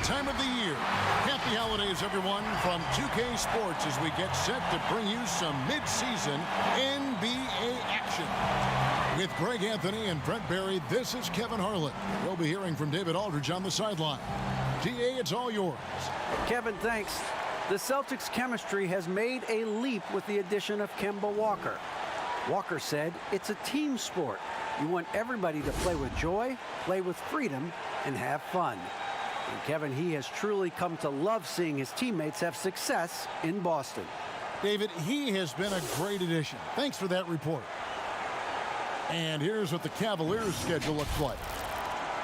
Time of the year. Happy holidays, everyone, from 2K Sports as we get set to bring you some mid-season NBA action. With Greg Anthony and Brent Barry, this is Kevin Harlan. We'll be hearing from David Aldridge on the sideline. DA, it's all yours. Kevin, thanks. The Celtics' chemistry has made a leap with the addition of Kemba Walker. Walker said it's a team sport. You want everybody to play with joy, play with freedom, and have fun. And Kevin, he has truly come to love seeing his teammates have success in Boston. David, he has been a great addition. Thanks for that report. And here's what the Cavaliers' schedule looks like.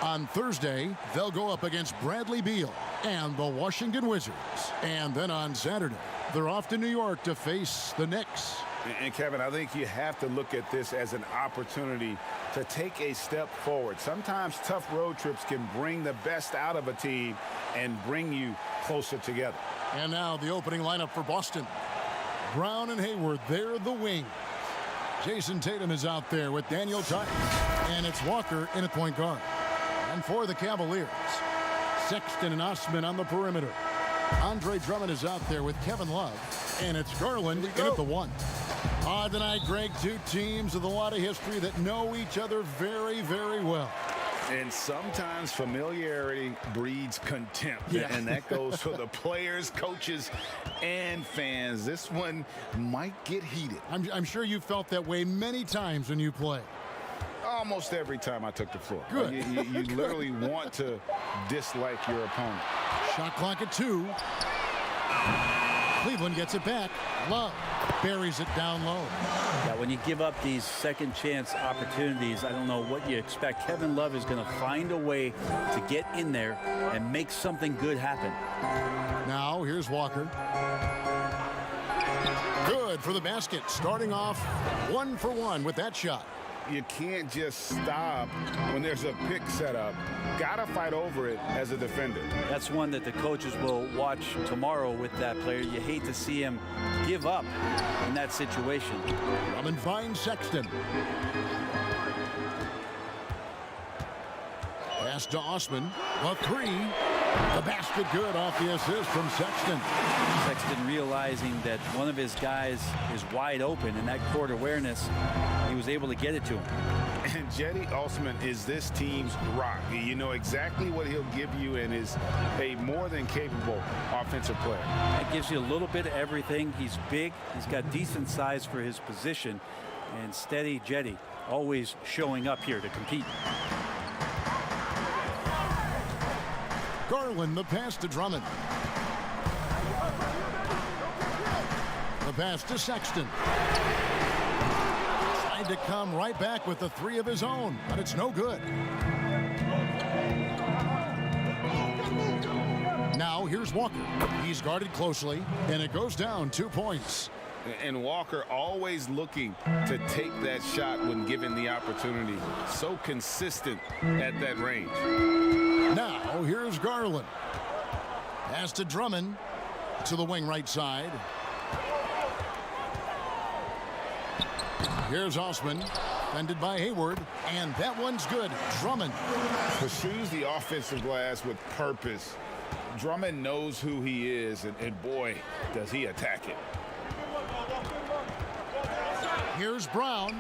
On Thursday, they'll go up against Bradley Beal and the Washington Wizards. And then on Saturday, they're off to New York to face the Knicks. And Kevin, I think you have to look at this as an opportunity to take a step forward. Sometimes tough road trips can bring the best out of a team and bring you closer together. And now the opening lineup for Boston. Brown and Hayward, they're the wings. Jason Tatum is out there with Daniel Tice. And it's Walker in at point guard. And for the Cavaliers, Sexton and Osman on the perimeter. Andre Drummond is out there with Kevin Love. And it's Garland in at the one. Tonight, Greg, two teams with a lot of history that know each other very, very well. And sometimes familiarity breeds contempt. Yeah. And that goes for the players, coaches, and fans. This one might get heated. I'm sure you felt that way many times when you play. Almost every time I took the floor. Good. You literally want to dislike your opponent. Shot clock at 2. Cleveland gets it back. Love buries it down low. Yeah, when you give up these second chance opportunities, I don't know what you expect. Kevin Love is going to find a way to get in there and make something good happen. Now here's Walker. Good for the basket. Starting off 1 for 1 with that shot. You can't just stop when there's a pick set up. Gotta fight over it as a defender. That's one that the coaches will watch tomorrow with that player. You hate to see him give up in that situation. Drummond finds Sexton. Pass to Osman. The 3. The basket good off the assist from Sexton. Sexton realizing that one of his guys is wide open, and that court awareness, he was able to get it to him. And Cedi Osman is this team's rock. You know exactly what he'll give you and is a more than capable offensive player. That gives you a little bit of everything. He's big. He's got decent size for his position. And steady Cedi always showing up here to compete. Garland, the pass to Drummond. The pass to Sexton. Tried to come right back with the three of his own, but it's no good. Now here's Walker. He's guarded closely, and it goes down 2 points. And Walker always looking to take that shot when given the opportunity. So consistent at that range. Now here's Garland. Pass to Drummond to the wing right side. Here's Osman, defended by Hayward, and that one's good. Drummond Pursues the offensive glass with purpose. Drummond knows who he is, and boy, does he attack it. Here's Brown.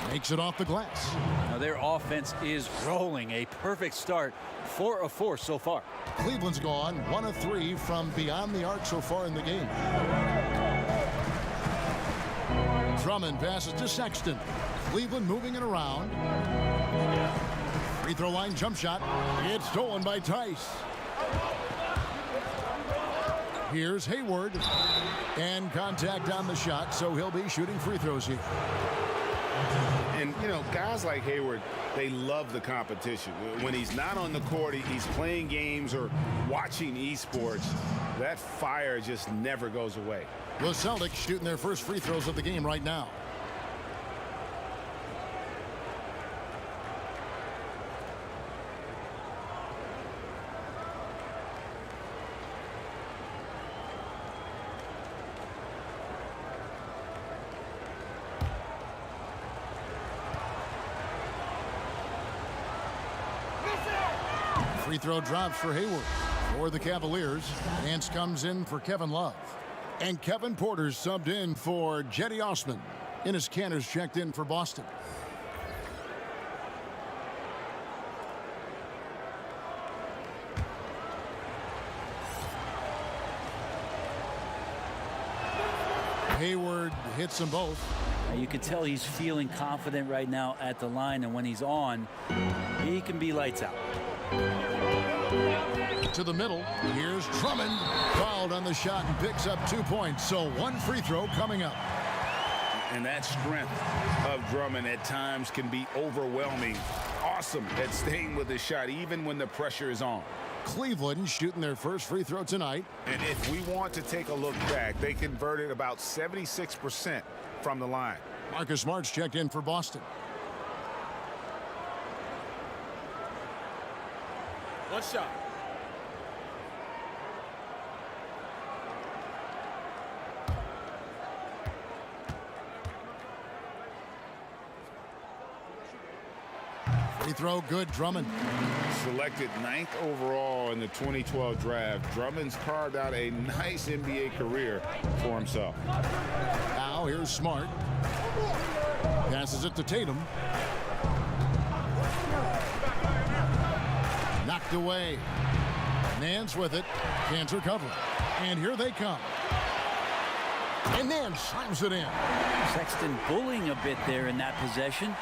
Makes it off the glass. Now their offense is rolling. A perfect start. 4 of 4 so far. Cleveland's gone 1 of 3 from beyond the arc so far in the game. Drummond passes to Sexton. Cleveland moving it around. Free throw line jump shot. It's stolen by Tice. Here's Hayward. And contact on the shot, so he'll be shooting free throws here. And, you know, guys like Hayward, they love the competition. When he's not on the court, he's playing games or watching esports. That fire just never goes away. The Celtics shooting their first free throws of the game right now. Free throw drops for Hayward. For the Cavaliers, Nance comes in for Kevin Love. And Kevin Porter's subbed in for Jetty Osman. Enes Kanter's checked in for Boston. Hayward hits them both. You can tell he's feeling confident right now at the line, and when he's on, he can be lights out. To the middle, here's Drummond. Fouled on the shot and picks up 2 points. So one free throw coming up. And that strength of Drummond at times can be overwhelming. Awesome at staying with his shot even when the pressure is on. Cleveland shooting their first free throw tonight. And if we want to take a look back, they converted about 76% from the line. Marcus Smart's checked in for Boston. One shot. Free throw good, Drummond. Selected 9th overall in the 2012 draft, Drummond's carved out a nice NBA career for himself. Now here's Smart. Passes it to Tatum. Knocked away. Nance with it. Can't recover. And here they come. And Nance slams it in. Sexton bullying a bit there in that possession.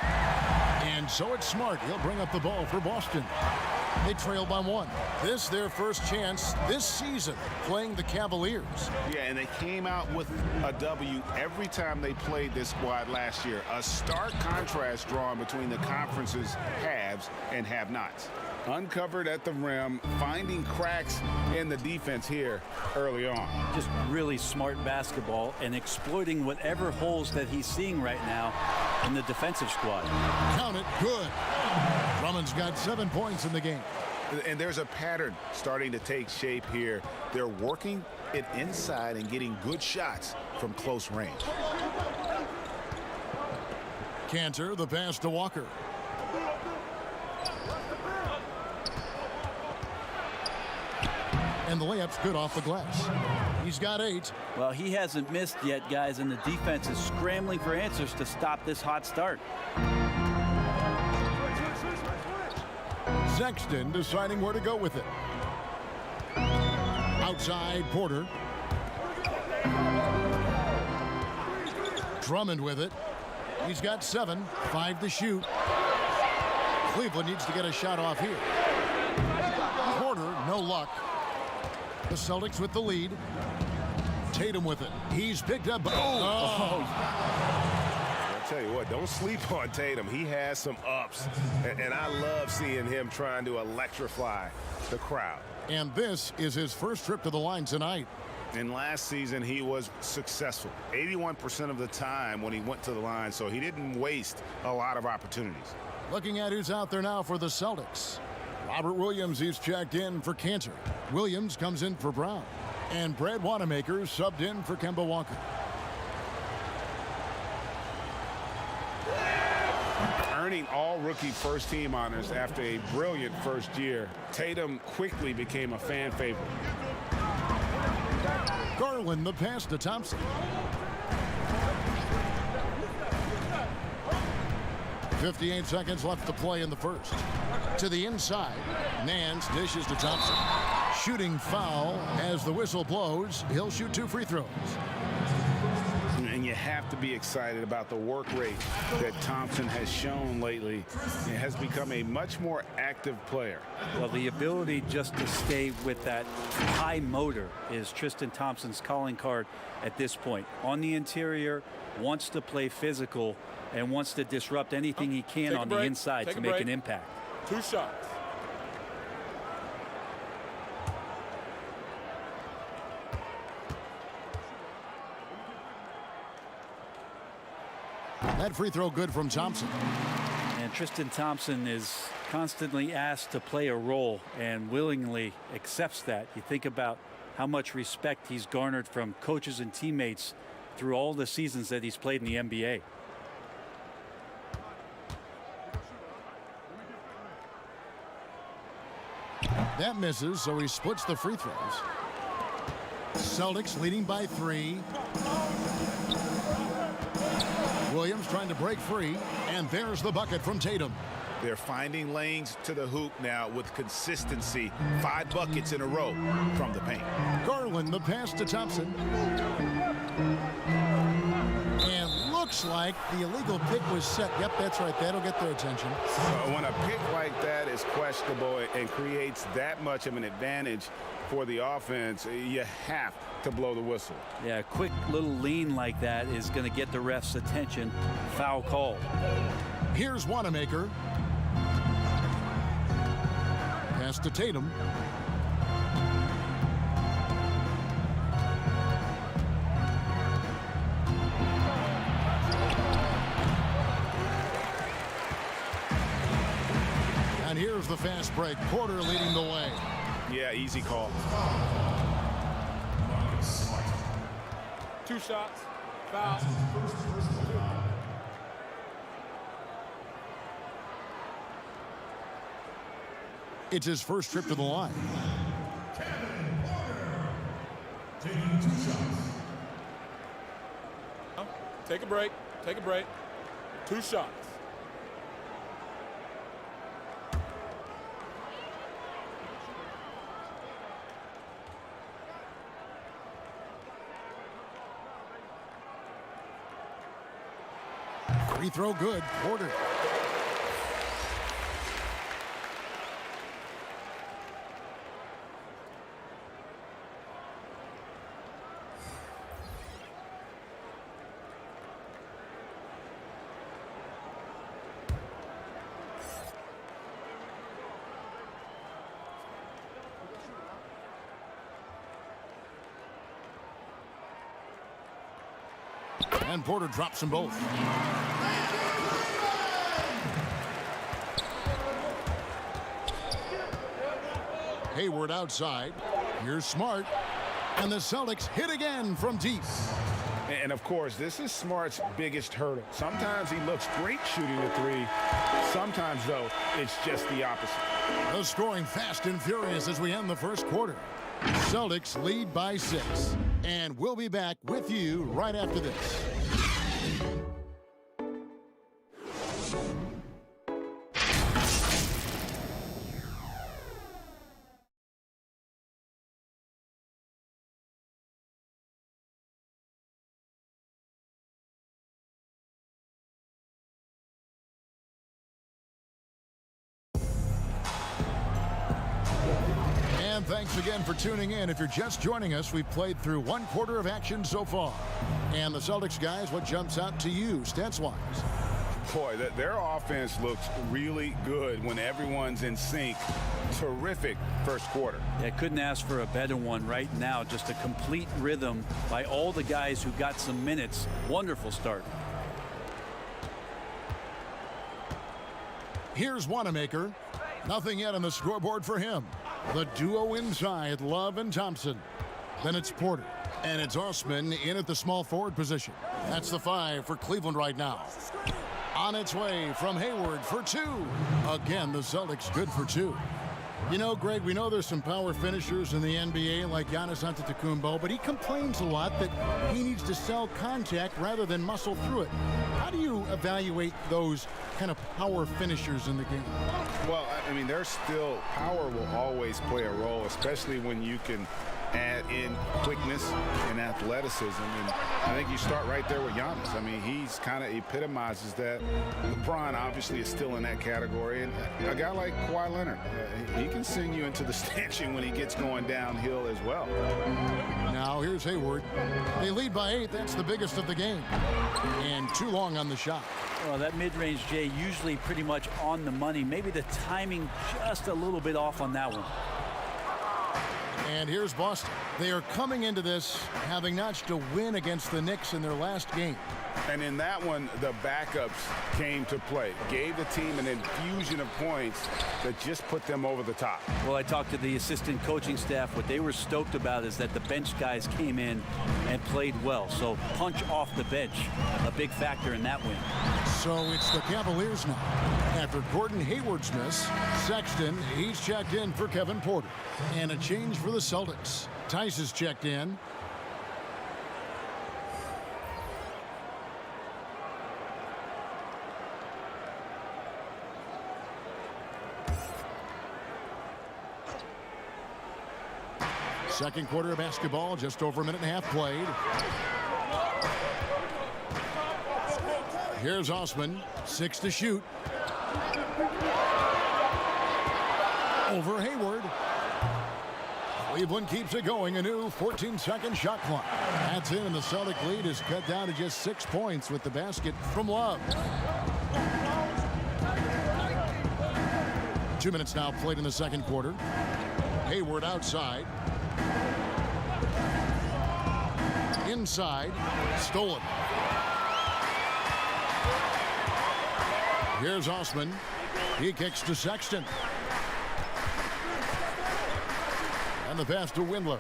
And so it's Smart. He'll bring up the ball for Boston. They trail by 1. This their first chance this season playing the Cavaliers. Yeah, and they came out with a W every time they played this squad last year. A stark contrast drawn between the conference's haves and have-nots. Uncovered at the rim, finding cracks in the defense here early on. Just really smart basketball and exploiting whatever holes that he's seeing right now in the defensive squad. Count it, good. Drummond's got 7 points in the game. And there's a pattern starting to take shape here. They're working it inside and getting good shots from close range. Kanter, the pass to Walker. And the layup's good off the glass. He's got 8. Well, he hasn't missed yet, guys, and the defense is scrambling for answers to stop this hot start. Sexton deciding where to go with it. Outside, Porter. Drummond with it. He's got 7, 5 to shoot. Cleveland needs to get a shot off here. Porter, no luck. The Celtics with the lead. Tatum with it. He's picked up. I'll tell you what, don't sleep on Tatum. He has some ups, and I love seeing him trying to electrify the crowd. And this is his first trip to the line tonight. And last season, he was successful 81% of the time when he went to the line, so he didn't waste a lot of opportunities. Looking at who's out there now for the Celtics. Robert Williams, he's checked in for Cantor. Williams comes in for Brown. And Brad Wanamaker subbed in for Kemba Walker. Earning all rookie first-team honors after a brilliant first year, Tatum quickly became a fan favorite. Garland, the pass to Thompson. .58 seconds left to play in the first. To the inside, Nance dishes to Thompson. Shooting foul as the whistle blows. He'll shoot 2 free throws. And you have to be excited about the work rate that Thompson has shown lately. He has become a much more active player. Well, the ability just to stay with that high motor is Tristan Thompson's calling card at this point. On the interior, wants to play physical and wants to disrupt anything he can on the inside to make an impact. 2 shots. That free throw good from Thompson. And Tristan Thompson is constantly asked to play a role and willingly accepts that. You think about how much respect he's garnered from coaches and teammates through all the seasons that he's played in the NBA. That misses, so he splits the free throws. Celtics leading by 3. Williams trying to break free, and there's the bucket from Tatum. They're finding lanes to the hoop now with consistency. 5 buckets in a row from the paint. Garland, the pass to Thompson. And looks like the illegal pick was set. Yep, that's right. That'll get their attention. When a pick like that is questionable and creates that much of an advantage for the offense, you have to blow the whistle. Yeah, a quick little lean like that is going to get the ref's attention. Foul call. Here's Wanamaker. Pass to Tatum. And here's the fast break. Porter leading the way. Yeah, easy call. 2 shots. Foul. It's his first trip to the line. Take a break. Take a break. 2 shots. Free throw good. Porter. And Porter drops them both. Hayward outside. Here's Smart. And the Celtics hit again from deep. And of course, this is Smart's biggest hurdle. Sometimes he looks great shooting the 3. Sometimes, though, it's just the opposite. The scoring fast and furious as we end the first quarter. Celtics lead by 6. And we'll be back with you right after this. thanks again for tuning in. If you're just joining us, we've played through 1/4 of action so far. And the Celtics guys, what jumps out to you stats-wise? Boy, their offense looks really good when everyone's in sync. Terrific first quarter. Yeah, couldn't ask for a better one right now. Just a complete rhythm by all the guys who got some minutes. Wonderful start. Here's Wanamaker. Nothing yet on the scoreboard for him. The duo inside, Love and Thompson. Then it's Porter. And it's Osman in at the small forward position. That's the 5 for Cleveland right now. On its way from Hayward for 2. Again, the Celtics good for 2. You know, Greg, we know there's some power finishers in the NBA like Giannis Antetokounmpo, but he complains a lot that he needs to sell contact rather than muscle through it. How do you evaluate those kind of power finishers in the game? Well, I mean, there's still power will always play a role, especially when you can add in quickness and athleticism. And I think you start right there with Giannis. I mean, he's kind of epitomizes that. LeBron obviously is still in that category. And a guy like Kawhi Leonard, he can send you into the stanchion when he gets going downhill as well. Now here's Hayward. They lead by 8. That's the biggest of the game. And too long on the shot. Well, that mid-range, Jay, usually pretty much on the money. Maybe the timing just a little bit off on that one. And here's Boston. They are coming into this having notched a win against the Knicks in their last game. And in that one, the backups came to play. Gave the team an infusion of points that just put them over the top. Well, I talked to the assistant coaching staff. What they were stoked about is that the bench guys came in and played well. So punch off the bench, a big factor in that win. So it's the Cavaliers now. After Gordon Hayward's miss, Sexton, he's checked in for Kevin Porter. And a change for the Celtics. Tice is checked in. Second quarter of basketball, just over a minute and a half played. Here's Osman, 6 to shoot. Over Hayward. Cleveland keeps it going, a new 14-second shot clock. That's in, and the Celtic lead is cut down to just 6 points with the basket from Love. 2 minutes now played in the second quarter. Hayward outside. Inside, stolen. Here's Osman. He kicks to Sexton. And the pass to Windler.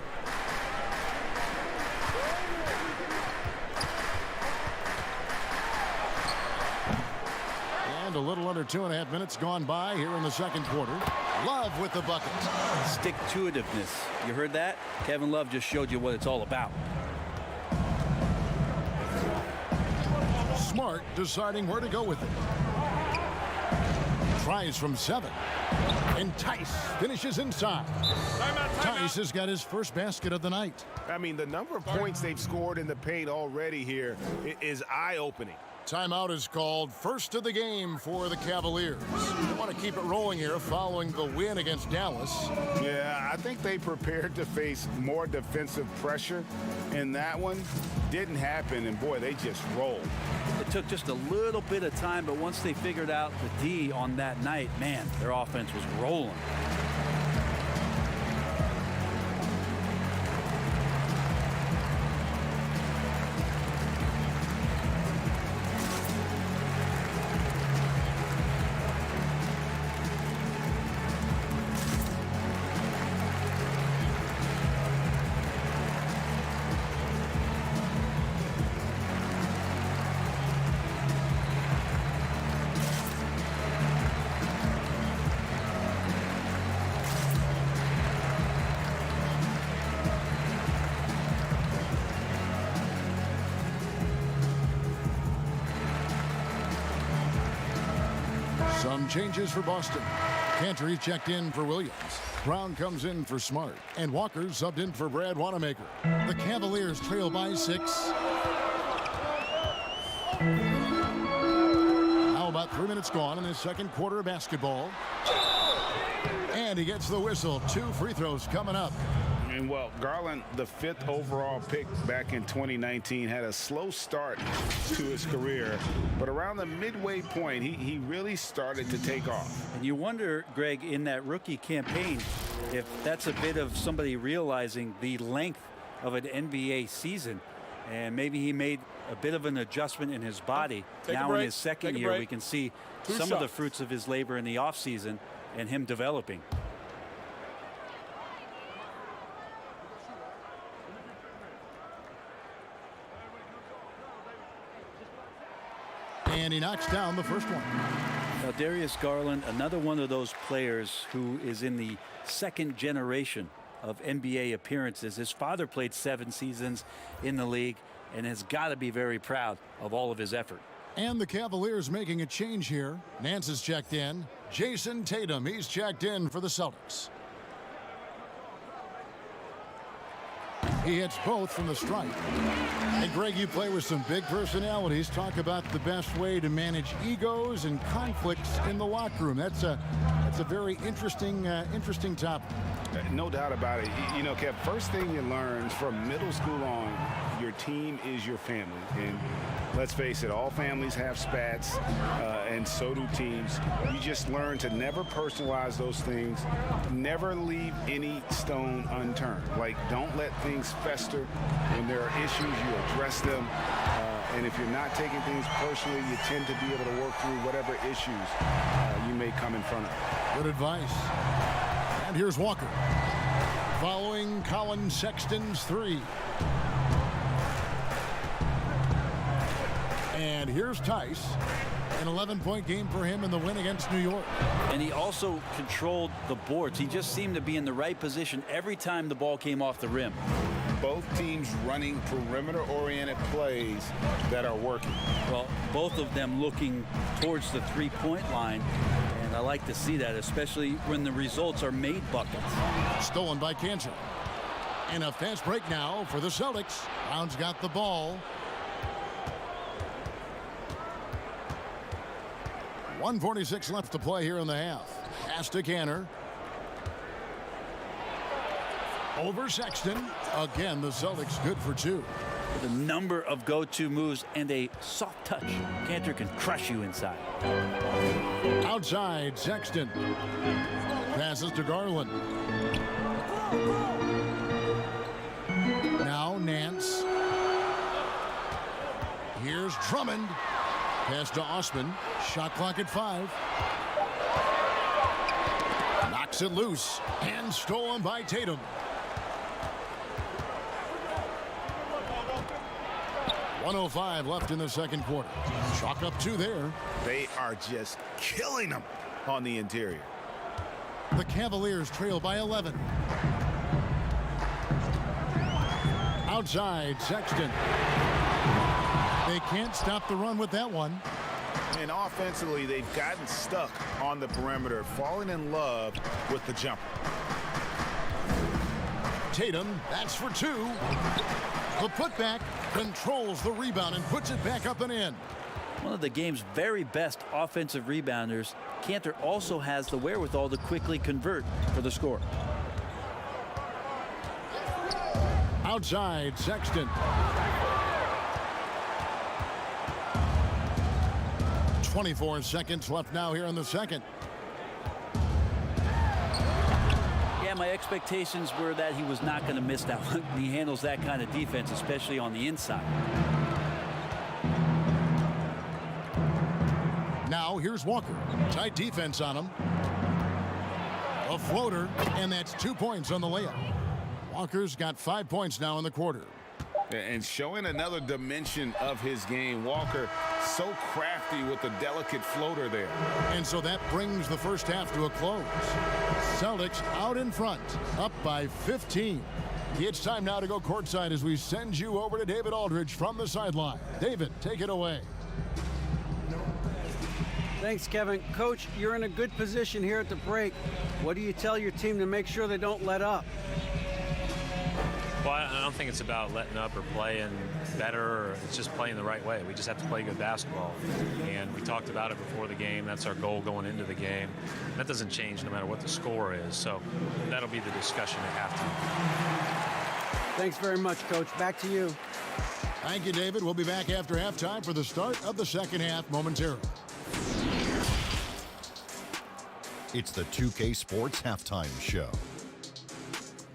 And a little under 2.5 minutes gone by here in the second quarter. Love with the bucket. Stick-to-itiveness. You heard that? Kevin Love just showed you what it's all about. Smart deciding where to go with it. Tries from 7. And Tice finishes inside. Tice has got his first basket of the night. I mean, the number of points they've scored in the paint already here is eye-opening. Timeout is called, first of the game for the Cavaliers. They want to keep it rolling here following the win against Dallas. Yeah, I think they prepared to face more defensive pressure, and that one didn't happen, and boy, they just rolled. It took just a little bit of time, but once they figured out the D on that night, man, their offense was rolling. Some changes for Boston. Cantor checked in for Williams. Brown comes in for Smart. And Walker subbed in for Brad Wanamaker. The Cavaliers trail by 6. Now about 3 minutes gone in the second quarter of basketball. And And he gets the whistle. 2 free throws coming up. And well, Garland, the 5th overall pick back in 2019, had a slow start to his career, but around the midway point, he really started to take off. And you wonder, Greg, in that rookie campaign, if that's a bit of somebody realizing the length of an NBA season, and maybe he made a bit of an adjustment in his body. Now in his second year, we can see some of the fruits of his labor in the offseason and him developing. And he knocks down the first one. Now, Darius Garland, another one of those players who is in the second generation of NBA appearances. His father played 7 seasons in the league and has got to be very proud of all of his effort. And the Cavaliers making a change here. Nance is checked in. Jason Tatum, he's checked in for the Celtics. He hits both from the stripe. And Greg, you play with some big personalities. Talk about the best way to manage egos and conflicts in the locker room. That's a very interesting topic. No doubt about it. You know, Kev, first thing you learn from middle school on, your team is your family. And let's face it, all families have spats, and so do teams. You just learn to never personalize those things. Never leave any stone unturned. Like, don't let things fester. When there are issues, you address them. And if you're not taking things personally, you tend to be able to work through whatever issues you may come in front of. Good advice. And here's Walker. Following Colin Sexton's 3. And here's Tice. An 11-point game for him in the win against New York. And he also controlled the boards. He just seemed to be in the right position every time the ball came off the rim. Both teams running perimeter-oriented plays that are working. Well, both of them looking towards the three-point line. And I like to see that, especially when the results are made buckets. Stolen by Cantor. And a fast break now for the Celtics. Brown's got the ball. 1:46 left to play here in the half. Pass to Cantor. Over Sexton. Again, the Celtics good for 2. With a number of go-to moves and a soft touch, Cantor can crush you inside. Outside, Sexton. Passes to Garland. Now Nance. Here's Drummond. Pass to Osman. Shot clock at 5. Knocks it loose. And stolen by Tatum. .105 left in the second quarter. Chalk up 2 there. They are just killing them on the interior. The Cavaliers trail by 11. Outside, Sexton. They can't stop the run with that one. And offensively, they've gotten stuck on the perimeter, falling in love with the jumper. Tatum, that's for 2. The putback controls the rebound and puts it back up and in. One of the game's very best offensive rebounders, Cantor also has the wherewithal to quickly convert for the score. Outside, Sexton. 24 seconds left now here in the second. Yeah, my expectations were that he was not going to miss that one. He handles that kind of defense, especially on the inside. Now here's Walker. Tight defense on him. A floater, and that's 2 points on the layup. Walker's got 5 points now in the quarter. And showing another dimension of his game. Walker so crafty with the delicate floater there. And so that brings the first half to a close. Celtics out in front, up by 15. It's time now to go courtside as we send you over to David Aldridge from the sideline. David, take it away. Thanks, Kevin. Coach, you're in a good position here at the break. What do you tell your team to make sure they don't let up? Well, I don't think it's about letting up or playing better. Or it's just playing the right way. We just have to play good basketball. And we talked about it before the game. That's our goal going into the game. That doesn't change no matter what the score is. So that'll be the discussion at halftime. Thanks very much, Coach. Back to you. Thank you, David. We'll be back after halftime for the start of the second half momentarily. It's the 2K Sports Halftime Show.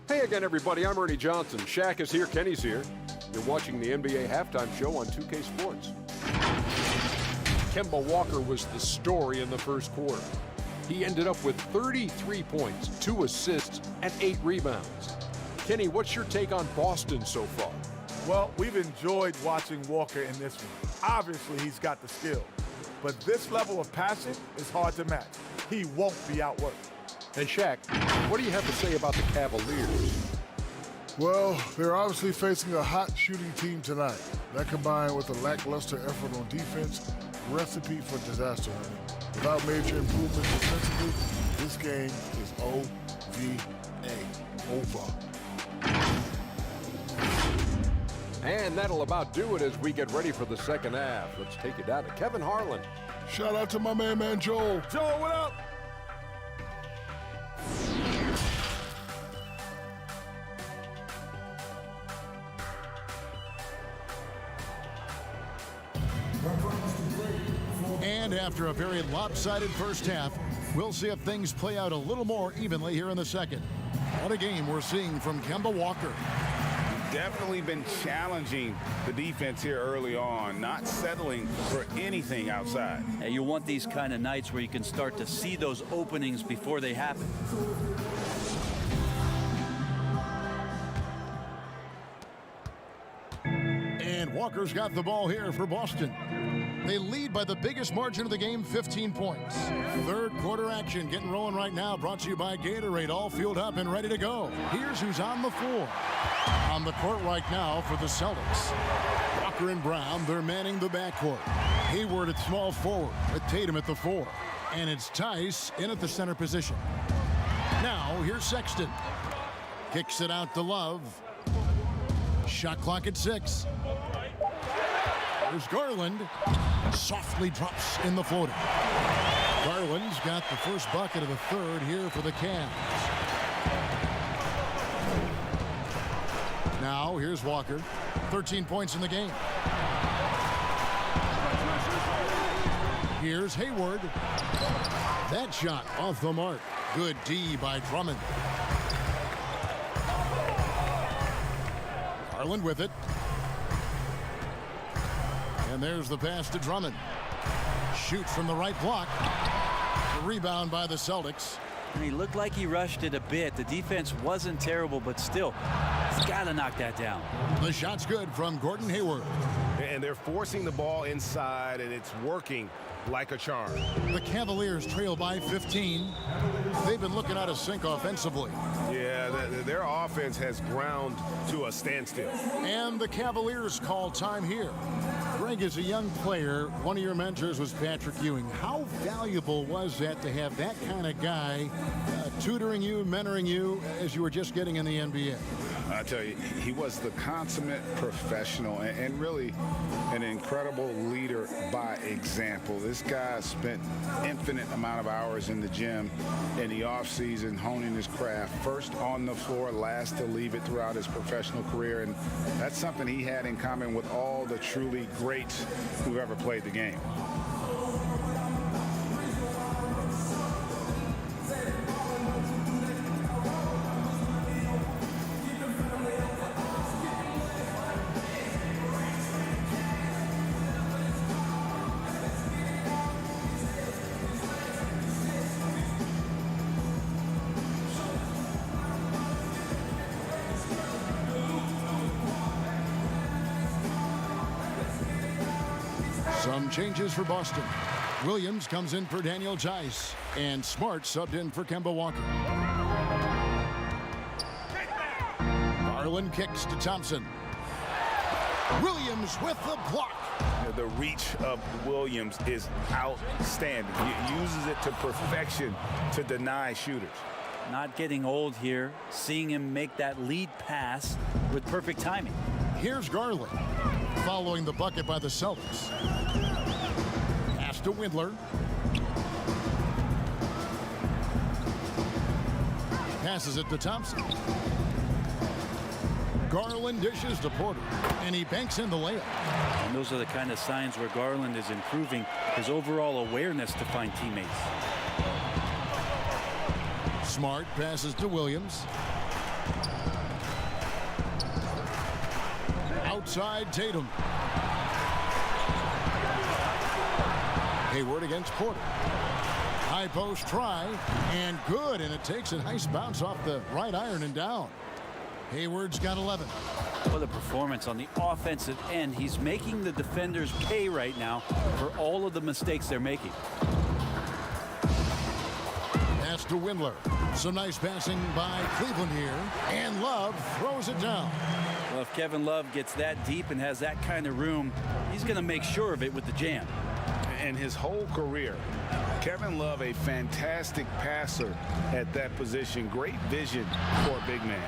Hey again, everybody. I'm Ernie Johnson. Shaq is here. Kenny's here. You're watching the NBA Halftime Show on 2K Sports. Kemba Walker was the story in the first quarter. He ended up with 33 points, 2 assists, and 8 rebounds. Kenny, what's your take on Boston so far? Well, we've enjoyed watching Walker in this one. Obviously, he's got the skill. But this level of passion is hard to match. He won't be outworked. And Shaq, what do you have to say about the Cavaliers? Well, they're obviously facing a hot shooting team tonight. That combined with a lackluster effort on defense, recipe for disaster. Without major improvements defensively, this game is over. And that'll about do it as we get ready for the second half. Let's take it down to Kevin Harlan. Shout out to my man Joel. Joel, what up? And after a very lopsided first half, we'll see if things play out a little more evenly here in the second. What a game we're seeing from Kemba Walker. Definitely been challenging the defense here early on, not settling for anything outside. And you want these kind of nights where you can start to see those openings before they happen. And Walker's got the ball here for Boston. They lead by the biggest margin of the game, 15 points. Third quarter action getting rolling right now, brought to you by Gatorade, all fueled up and ready to go. Here's who's on the floor. On the court right now for the Celtics. Walker and Brown, they're manning the backcourt. Hayward at small forward, with Tatum at the 4. And it's Tice in at the center position. Now, here's Sexton. Kicks it out to Love. Shot clock at 6. There's Garland. Softly drops in the floater. Garland's got the first bucket of the third here for the Cavs. Now, here's Walker. 13 points in the game. Here's Hayward. That shot off the mark. Good D by Drummond. Garland with it. And there's the pass to Drummond. Shoot from the right block. The rebound by the Celtics. And he looked like he rushed it a bit. The defense wasn't terrible, but still, he's got to knock that down. The shot's good from Gordon Hayward. And they're forcing the ball inside, and it's working like a charm. The Cavaliers trail by 15. They've been looking out of sync offensively. Yeah, their offense has ground to a standstill. And the Cavaliers call time here. Greg, as a young player, one of your mentors was Patrick Ewing. How valuable was that to have that kind of guy tutoring you, mentoring you as you were just getting in the NBA? I tell you, he was the consummate professional and really an incredible leader by example. This guy spent infinite amount of hours in the gym in the offseason honing his craft. First on the floor, last to leave it throughout his professional career. And that's something he had in common with all the truly greats who've ever played the game. Some changes for Boston. Williams comes in for Daniel Tice, and Smart subbed in for Kemba Walker. Garland kicks to Thompson. Williams with the block. The reach of Williams is outstanding. He uses it to perfection to deny shooters. Not getting old here. Seeing him make that lead pass with perfect timing. Here's Garland following the bucket by the Celtics. Pass to Windler. Passes it to Thompson. Garland dishes to Porter, and he banks in the layup. And those are the kind of signs where Garland is improving his overall awareness to find teammates. Smart passes to Williams. Outside Tatum. Hayward against Porter. High post try, and good, and it takes a nice bounce off the right iron and down. Hayward's got 11. What a performance on the offensive end. He's making the defenders pay right now for all of the mistakes they're making. Pass to Windler. Some nice passing by Cleveland here, and Love throws it down. Well, if Kevin Love gets that deep and has that kind of room, he's going to make sure of it with the jam. And his whole career, Kevin Love, a fantastic passer at that position. Great vision for a big man.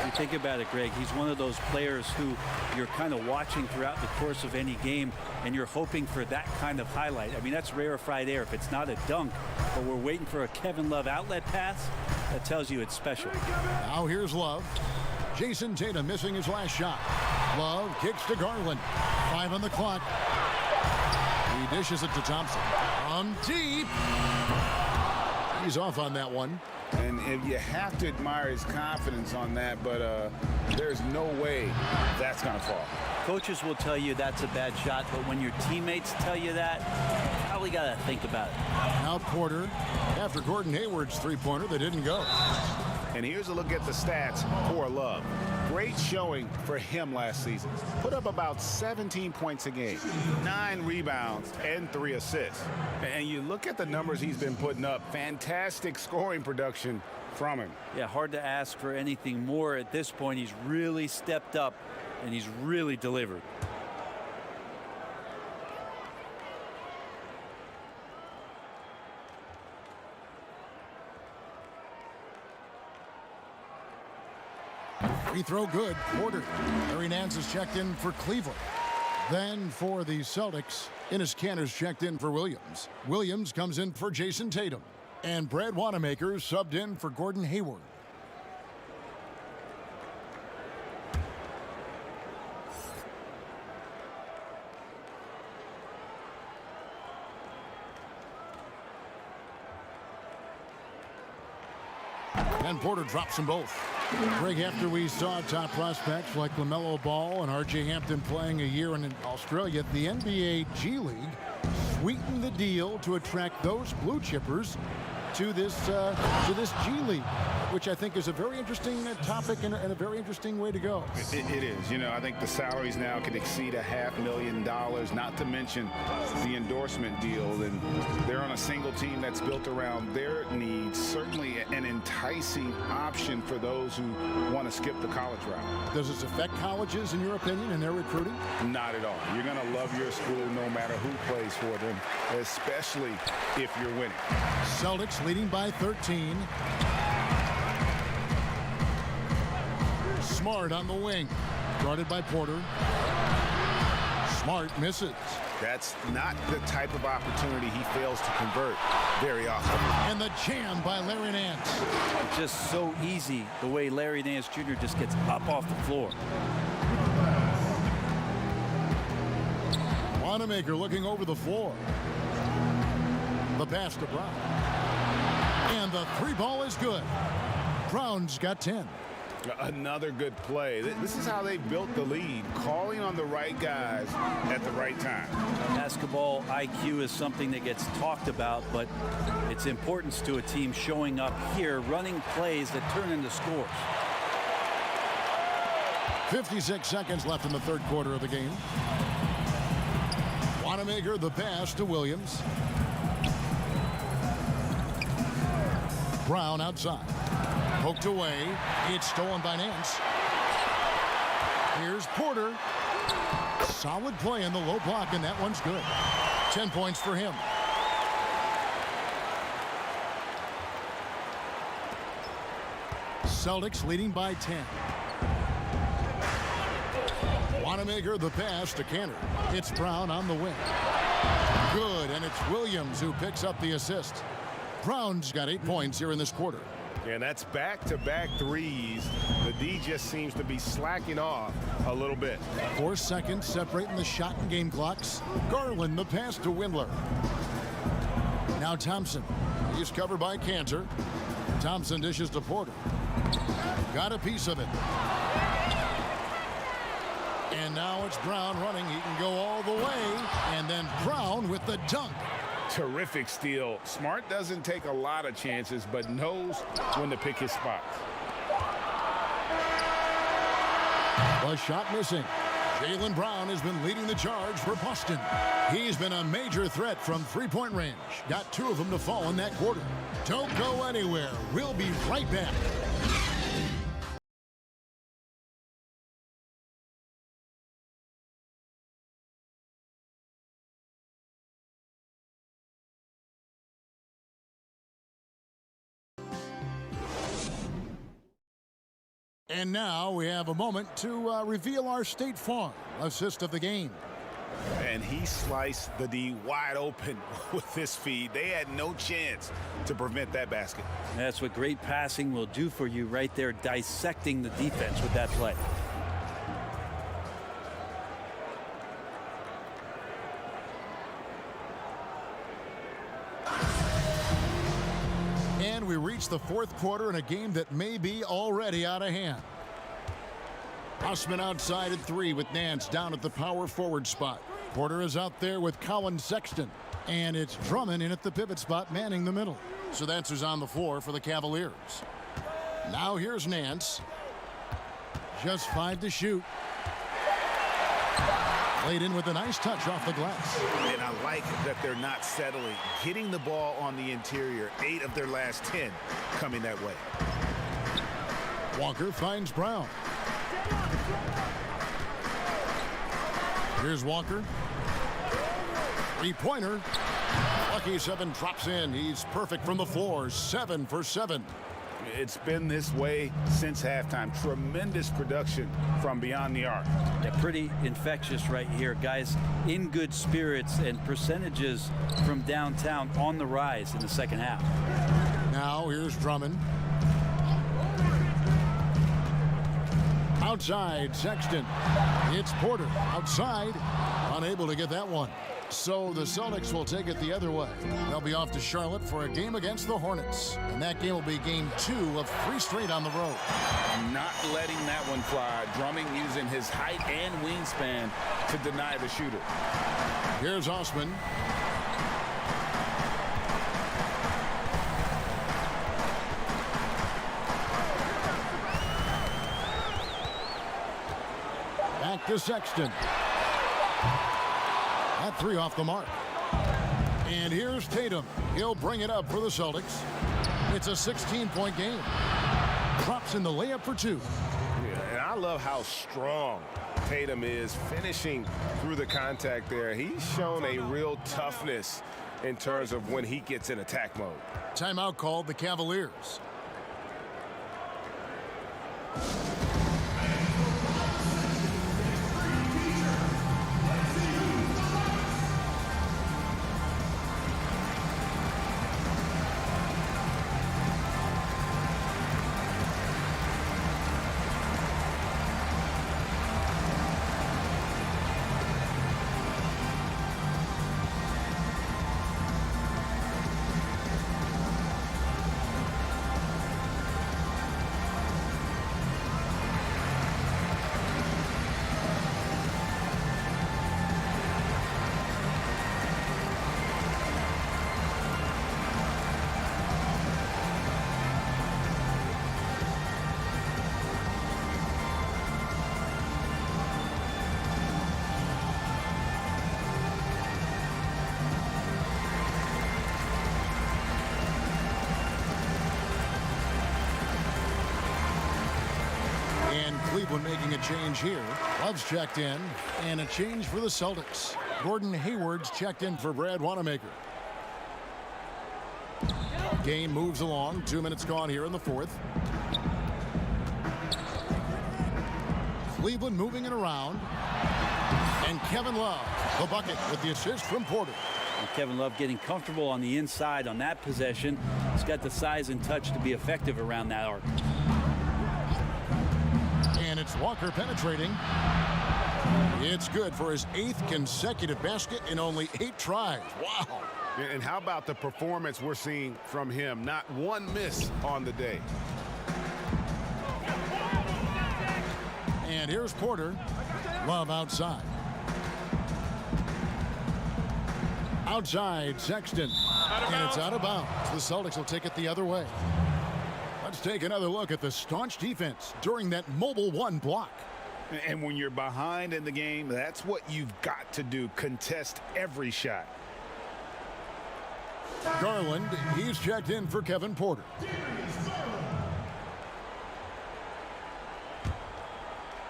You think about it, Greg, he's one of those players who you're kind of watching throughout the course of any game, and you're hoping for that kind of highlight. I mean, that's rarefied air. If it's not a dunk, but we're waiting for a Kevin Love outlet pass, that tells you it's special. Now here's Love. Jason Tatum missing his last shot. Love kicks to Garland. 5 on the clock. He dishes it to Thompson. From deep. He's off on that one. And if you have to admire his confidence on that, but there's no way that's going to fall. Coaches will tell you that's a bad shot, but when your teammates tell you that, you probably got to think about it. Now Porter, after Gordon Hayward's three-pointer that didn't go. And here's a look at the stats for Love. Great showing for him last season. Put up about 17 points a game, 9 rebounds, and 3 assists. And you look at the numbers he's been putting up, fantastic scoring production from him. Yeah, hard to ask for anything more at this point. He's really stepped up, and he's really delivered. Free throw good. Porter. Larry Nance is checked in for Cleveland. Then for the Celtics, Enes Kanter's checked in for Williams. Williams comes in for Jason Tatum. And Brad Wanamaker subbed in for Gordon Hayward. And Porter drops them both. Greg, after we saw top prospects like LaMelo Ball and R.J. Hampton playing a year in Australia, the NBA G League sweetened the deal to attract those blue chippers to this G League, which I think is a very interesting topic and a very interesting way to go. It is. You know, I think the salaries now can exceed $500,000, not to mention the endorsement deal. And they're on a single team that's built around their needs. Certainly an enticing option for those who want to skip the college route. Does this affect colleges, in your opinion, in their recruiting? Not at all. You're going to love your school no matter who plays for them, especially if you're winning. Celtics leading by 13. Smart on the wing. Guarded by Porter. Smart misses. That's not the type of opportunity he fails to convert very often. And the jam by Larry Nance. Just so easy the way Larry Nance Jr. just gets up off the floor. Wanamaker looking over the floor. The pass to Brown. And the three ball is good. Brown's got 10. Another good play. This is how they built the lead, calling on the right guys at the right time. Basketball IQ is something that gets talked about, but its importance to a team showing up here, running plays that turn into scores. 56 seconds left in the third quarter of the game. Wanamaker the pass to Williams. Brown outside. Poked away. It's stolen by Nance. Here's Porter. Solid play in the low block, and that one's good. 10 points for him. Celtics leading by 10. Wanamaker the pass to Cantor. It's Brown on the wing. Good, and it's Williams who picks up the assist. Brown's got 8 points here in this quarter. And that's back-to-back threes. The D just seems to be slacking off a little bit. 4 seconds separating the shot and game clocks. Garland the pass to Windler. Now Thompson. He's covered by Cantor. Thompson dishes to Porter. Got a piece of it. And now it's Brown running. He can go all the way. And then Brown with the dunk. Terrific steal. Smart doesn't take a lot of chances, but knows when to pick his spots. A shot missing. Jaylen Brown has been leading the charge for Boston. He's been a major threat from three-point range. Got 2 of them to fall in that quarter. Don't go anywhere. We'll be right back. And now we have a moment to reveal our State Farm assist of the game. And he sliced the D wide open with this feed. They had no chance to prevent that basket. That's what great passing will do for you right there, dissecting the defense with that play. And we reach the 4th quarter in a game that may be already out of hand. Osman outside at 3 with Nance down at the power forward spot. Porter is out there with Colin Sexton. And it's Drummond in at the pivot spot manning the middle. So that's who's on the floor for the Cavaliers. Now here's Nance. Just 5 to shoot. Laid in with a nice touch off the glass. And I like that they're not settling. Getting the ball on the interior. 8 of their last 10 coming that way. Walker finds Brown. Here's Walker. 3-pointer. Lucky 7 drops in. He's perfect from the floor. 7 for 7. It's been this way since halftime. Tremendous production from beyond the arc. Yeah, pretty infectious right here. Guys in good spirits, and percentages from downtown on the rise in the second half. Now here's Drummond. Outside, Sexton. It's Porter. Outside. Unable to get that one. So the Celtics will take it the other way. They'll be off to Charlotte for a game against the Hornets. And that game will be game 2 of 3 straight on the road. Not letting that one fly. Drummond using his height and wingspan to deny the shooter. Here's Osman. Back to Sexton. That 3 off the mark. And here's Tatum. He'll bring it up for the Celtics. It's a 16-point game. Drops in the layup for 2. Yeah, and I love how strong Tatum is finishing through the contact there. He's shown a real toughness in terms of when he gets in attack mode. Timeout called the Cavaliers. Cleveland making a change here. Love's checked in, and a change for the Celtics. Gordon Hayward's checked in for Brad Wanamaker. Game moves along. 2 minutes gone here in the 4th. Cleveland moving it around. And Kevin Love, the bucket with the assist from Porter. And Kevin Love getting comfortable on the inside on that possession. He's got the size and touch to be effective around that arc. And it's Walker penetrating. It's good for his 8th consecutive basket in only 8 tries. Wow. And how about the performance we're seeing from him? Not one miss on the day. And here's Porter. Love outside. Outside, Sexton. And it's out of bounds. The Celtics will take it the other way. Let's take another look at the staunch defense during that mobile 1 block. And when you're behind in the game, that's what you've got to do. Contest every shot. Garland, he's checked in for Kevin Porter.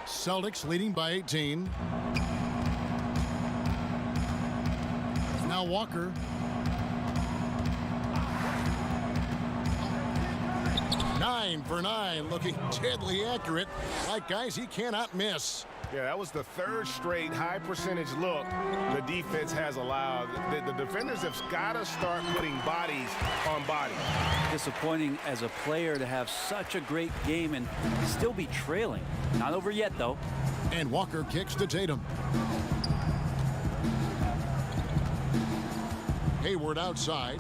Celtics leading by 18. Now Walker. Nine for 9, looking deadly accurate. Like guys he cannot miss. Yeah, that was the 3rd straight high percentage look the defense has allowed. The defenders have got to start putting bodies on bodies. Disappointing as a player to have such a great game and still be trailing. Not over yet, though. And Walker kicks to Tatum. Hayward outside.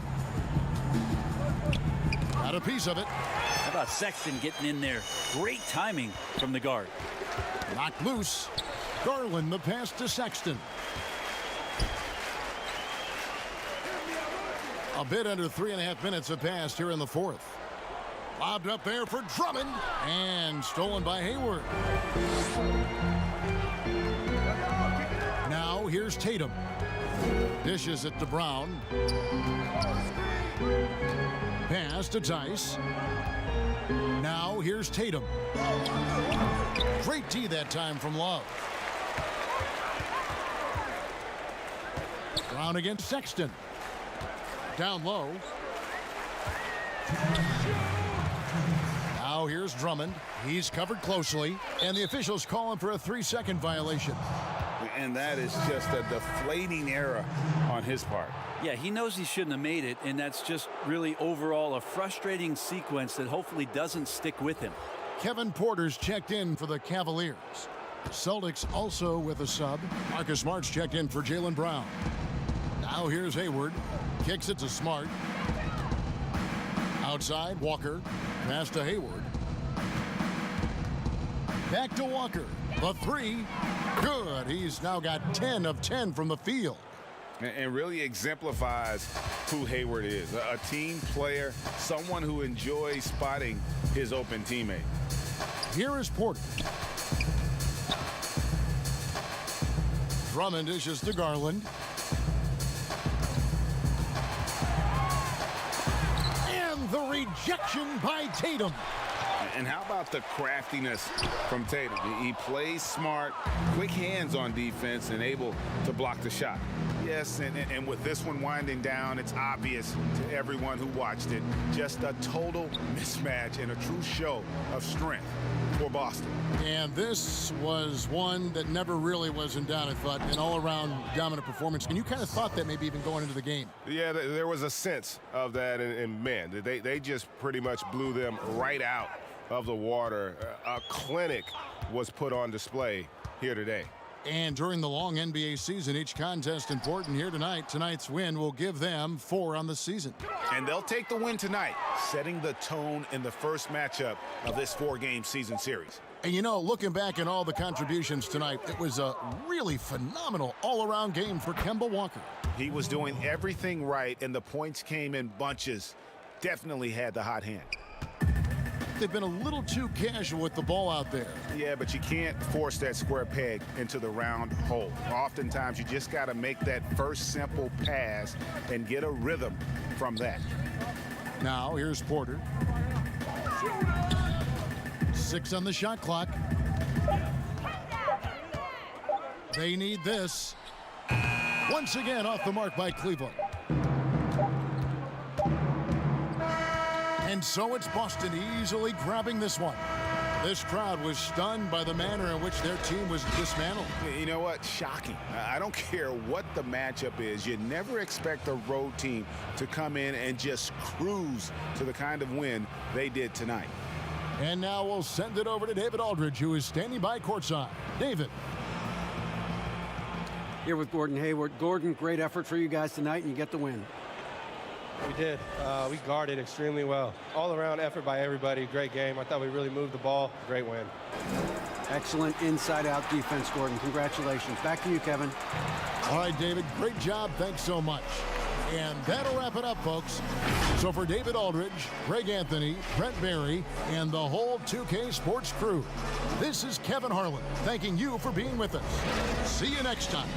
Got a piece of it. How about Sexton getting in there? Great timing from the guard. Knocked loose. Garland the pass to Sexton. A bit under 3.5 minutes have passed here in the 4th. Lobbed up there for Drummond. And stolen by Hayward. Now here's Tatum. Dishes it to Brown. Pass to Tice. Now here's Tatum. Great D that time from Love. Brown against Sexton. Down low. Now here's Drummond. He's covered closely. And the officials call him for a 3-second violation. And that is just a deflating error on his part. Yeah, he knows he shouldn't have made it, and that's just really overall a frustrating sequence that hopefully doesn't stick with him. Kevin Porter's checked in for the Cavaliers. Celtics also with a sub. Marcus Smart's checked in for Jaylen Brown. Now here's Hayward. Kicks it to Smart. Outside, Walker. Pass to Hayward. Back to Walker. The 3. Good. He's now got 10 of 10 from the field. And really exemplifies who Hayward is. A team player, someone who enjoys spotting his open teammate. Here is Porter. Drummond dishes to Garland. And the rejection by Tatum. And how about the craftiness from Tatum? He plays smart, quick hands on defense, and able to block the shot. Yes, and with this one winding down, it's obvious to everyone who watched it. Just a total mismatch and a true show of strength for Boston. And this was one that never really was in doubt, I thought, an all-around dominant performance. And you kind of thought that maybe even going into the game. Yeah, there was a sense of that, and man, they just pretty much blew them right out of the water. A clinic was put on display here today. And during the long NBA season, each contest important here tonight. Tonight's win will give them 4 on the season. And they'll take the win tonight, setting the tone in the first matchup of this 4-game season series. And you know, looking back at all the contributions tonight, it was a really phenomenal all-around game for Kemba Walker. He was doing everything right, and the points came in bunches. Definitely had the hot hand. They've been a little too casual with the ball out there. Yeah, but you can't force that square peg into the round hole. Oftentimes, you just got to make that first simple pass and get a rhythm from that. Now, here's Porter. 6 on the shot clock. They need this. Once again, off the mark by Cleveland. And so it's Boston easily grabbing this one. This crowd was stunned by the manner in which their team was dismantled. You know what? Shocking. I don't care what the matchup is. You never expect a road team to come in and just cruise to the kind of win they did tonight. And now we'll send it over to David Aldridge, who is standing by courtside. David. Here with Gordon Hayward. Gordon, great effort for you guys tonight, and you get the win. We did. We guarded extremely well. All-around effort by everybody. Great game. I thought we really moved the ball. Great win. Excellent inside-out defense, Gordon. Congratulations. Back to you, Kevin. All right, David, great job. Thanks so much. And that'll wrap it up, folks. So for David Aldridge, Greg Anthony, Brent Barry, and the whole 2K Sports crew, this is Kevin Harlan thanking you for being with us. See you next time.